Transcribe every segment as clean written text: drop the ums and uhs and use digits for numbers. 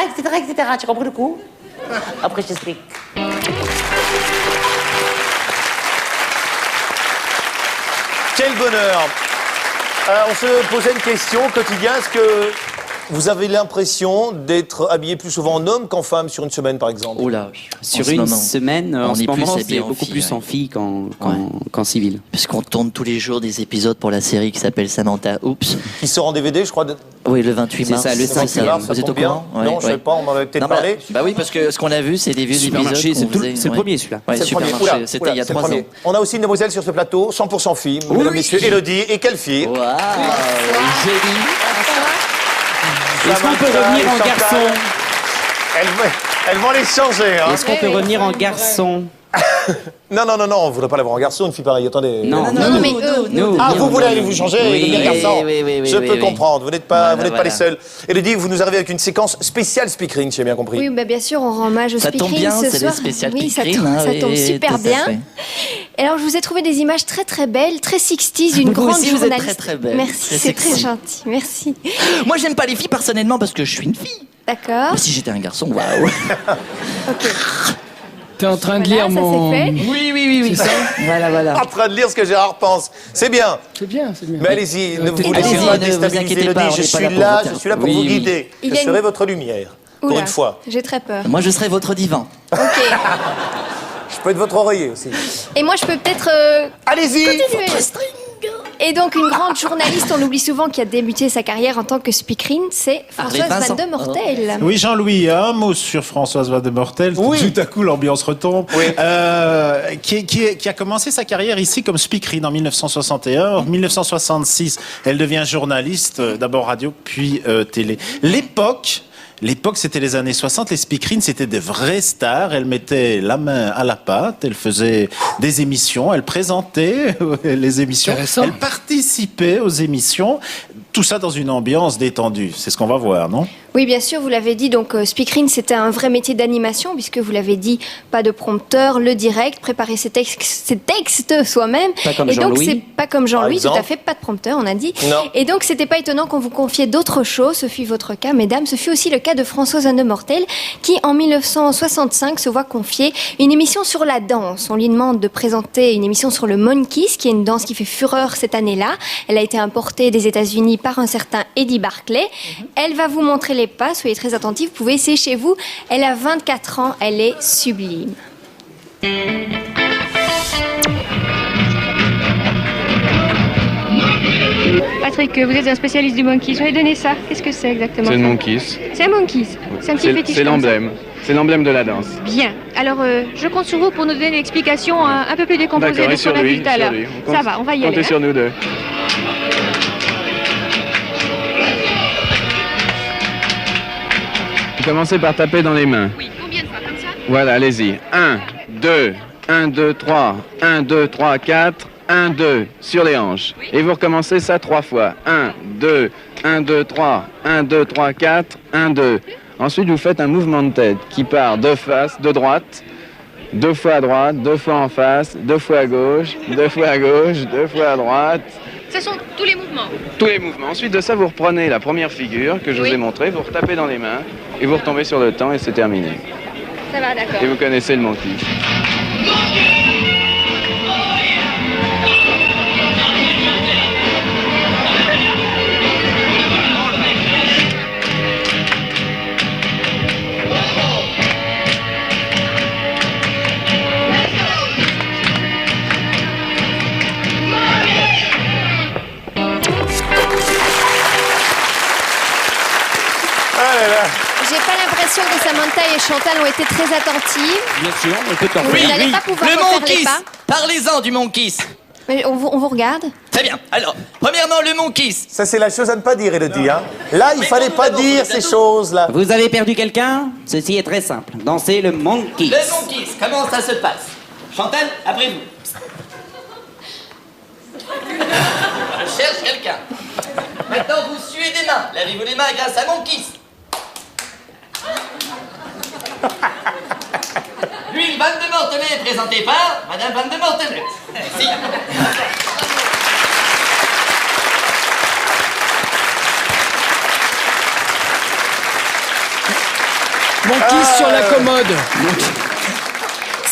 etc. Tu as compris le coup? Après, je t'explique. Quel bonheur. On se posait une question au quotidien. Est-ce que vous avez l'impression d'être habillé plus souvent en homme qu'en femme sur une semaine, par exemple? Oh là, Sur une semaine, en ce moment, c'est beaucoup plus en fille qu'en civil. Parce qu'on tourne tous les jours des épisodes pour la série qui s'appelle Samantha Oops. Qui sort en DVD, je crois. Oui, le 28 mars. C'est ça, le 5e. Vous êtes au courant? Non, je ne sais pas, on m'en avait peut-être parlé. Bah oui, parce que ce qu'on a vu, c'est des vieux Supermarché, épisodes. c'est le premier, celui-là. Ouais, C'est le premier. Supermarché, Oula, c'était il y a c'est le 3 ans. premier. On a aussi une demoiselle sur ce plateau, 100% fille, mesdames, messieurs, Élodie. Et quelle fille? Waouh, joli. Est-ce qu'on peut revenir en garçon? Elles vont les changer, hein. Est-ce qu'on peut revenir en garçon? Non, on ne voudrait pas l'avoir en garçon, une fille pareille. Attendez. Non, mais eux. Ah, vous voulez aller vous changer et devenir garçon? Oui, Je peux comprendre, vous n'êtes pas Voilà. les seuls. Élodie, vous nous arrivez avec une séquence spéciale speakerine, j'ai bien compris. Oui, bah, bien sûr, on rend hommage au Ça tombe speakerine bien, ce c'est soir. les spéciales Oui, ça speakerine, tombe, hein, ça tombe oui, super tout à bien. fait. Et alors, je vous ai trouvé des images très très belles, très 60s, d'une Vous grande aussi, vous êtes journaliste. très, très belle, Merci, très c'est très sexy. gentil, merci. Moi, j'aime pas les filles personnellement parce que je suis une fille. D'accord. Mais si j'étais un garçon, waouh. Ok. T'es en train de Voilà, lire ça mon... c'est fait. Oui. C'est ça. Voilà. En train de lire ce que Gérard pense. C'est bien. C'est bien, c'est bien. Mais allez-y, ne vous Allez-y, laissez ne pas vous déstabiliser, inquiétez pas, Élodie. on Je n'est pas suis là pour là, vous je suis là pour Oui, vous oui. guider. Il Je y a une- serai votre lumière. Pour Oula, une fois. j'ai très peur. Moi, je serai votre divan. Ok. Je peux être votre oreiller aussi. Et moi, je peux peut-être Allez-y. continuer. Et donc, une grande journaliste, on oublie souvent, qui a débuté sa carrière en tant que speakerine, c'est Françoise Vincent. Van de Mortel. Oui, Jean-Louis, un mot sur Françoise Van de Mortel. Oui. Tout à coup, l'ambiance retombe. Oui. Qui a commencé sa carrière ici comme speakerine en 1961. En 1966, elle devient journaliste, d'abord radio, puis télé. L'époque, c'était les années 60. Les speakerines, c'était des vraies stars. Elles mettaient la main à la pâte. Elles faisaient des émissions. Elles présentaient les émissions. Intéressant. Elles participaient aux émissions. Tout ça dans une ambiance détendue. C'est ce qu'on va voir, non? Oui, bien sûr, vous l'avez dit, donc speakerine, c'était un vrai métier d'animation, puisque vous l'avez dit, pas de prompteur, le direct, préparer ses textes soi-même. Pas comme Et donc, Jean-Louis. c'est pas comme Jean-Louis, tout exemple. à fait, pas de prompteur, on a dit. Non. Et donc, c'était pas étonnant qu'on vous confiait d'autres choses, ce fut votre cas, mesdames. Ce fut aussi le cas de Françoise Van de Mortel, qui, en 1965, se voit confier une émission sur la danse. On lui demande de présenter une émission sur le Monkeys, qui est une danse qui fait fureur cette année-là. Elle a été importée des États-Unis par un certain Eddie Barclay. Elle va vous montrer les pas, soyez très attentifs, vous pouvez essayer chez vous. Elle a 24 ans, elle est sublime. Patrick, vous êtes un spécialiste du monkey. Je vais donner ça. Qu'est-ce que c'est exactement? C'est le Monkeys. C'est un monkey. C'est un petit fétiche. C'est comme l'emblème. C'est l'emblème de la danse. ça. Bien. Alors, je compte sur vous pour nous donner une explication un peu plus décomposée D'accord, de et ce qu'on sur a vu lui. tout à l'heure. sur lui. Ça va, on va y aller. Comptez hein. sur nous deux. Vous commencez par taper dans les mains. Oui, combien de fois comme ça? Voilà, allez-y. 1, 2, 1, 2, 3, 1, 2, 3, 4, 1, 2, sur les hanches. Et vous recommencez ça 3 fois. 1, 2, 1, 2, 3, 1, 2, 3, 4, 1, 2. Ensuite, vous faites un mouvement de tête qui part de face, de droite, 2 fois à droite, 2 fois en face, 2 fois à gauche, 2 fois à gauche, 2 fois à droite. Ce sont tous les mouvements. Tous les mouvements. Ensuite de ça, vous reprenez la première figure que je vous ai montrée, vous retapez dans les mains et vous retombez sur le temps et c'est terminé. Ça va, d'accord. Et vous connaissez le monkey. J'ai pas l'impression que Samantha et Chantal ont été très attentives. Bien sûr, on peut t'en Vous faire. n'allez pas pouvoir Le refaire Monkeys. les pas. Parlez-en du Monkeys. Mais on vous regarde. Très bien. Alors, premièrement, le Monkeys. Ça, c'est la chose à ne pas dire, Élodie. Hein. Là, il fallait pas dire ces choses-là. Vous avez perdu quelqu'un? Ceci est très simple. Dansez le Monkeys. Le Monkeys, comment ça se passe? Chantal, après vous. Je cherche quelqu'un. Maintenant, vous suez des mains. Lavez-vous les mains grâce à Monkeys. L'huile Van de Mortelet est présentée par Madame Van de Mortelet. Si. kiss sur la commode.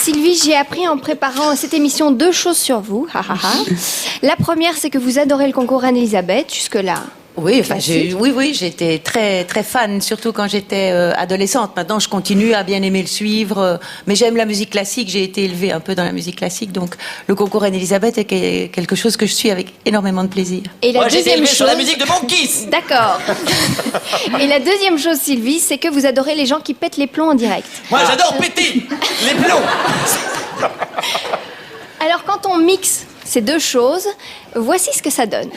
Sylvie, j'ai appris en préparant cette émission 2 choses sur vous. La première, c'est que vous adorez le concours Anne-Elisabeth, jusque-là. Oui, enfin, j'étais très très fan, surtout quand j'étais adolescente. Maintenant, je continue à bien aimer le suivre, mais j'aime la musique classique. J'ai été élevée un peu dans la musique classique, donc le concours Anne-Elisabeth est quelque chose que je suis avec énormément de plaisir. Et la Moi, j'ai été deuxième élevé chose... sur la musique de Mon Kiss. D'accord. Et la deuxième chose, Sylvie, c'est que vous adorez les gens qui pètent les plombs en direct. Moi, j'adore péter les plombs. Alors, quand on mixe ces 2 choses, voici ce que ça donne.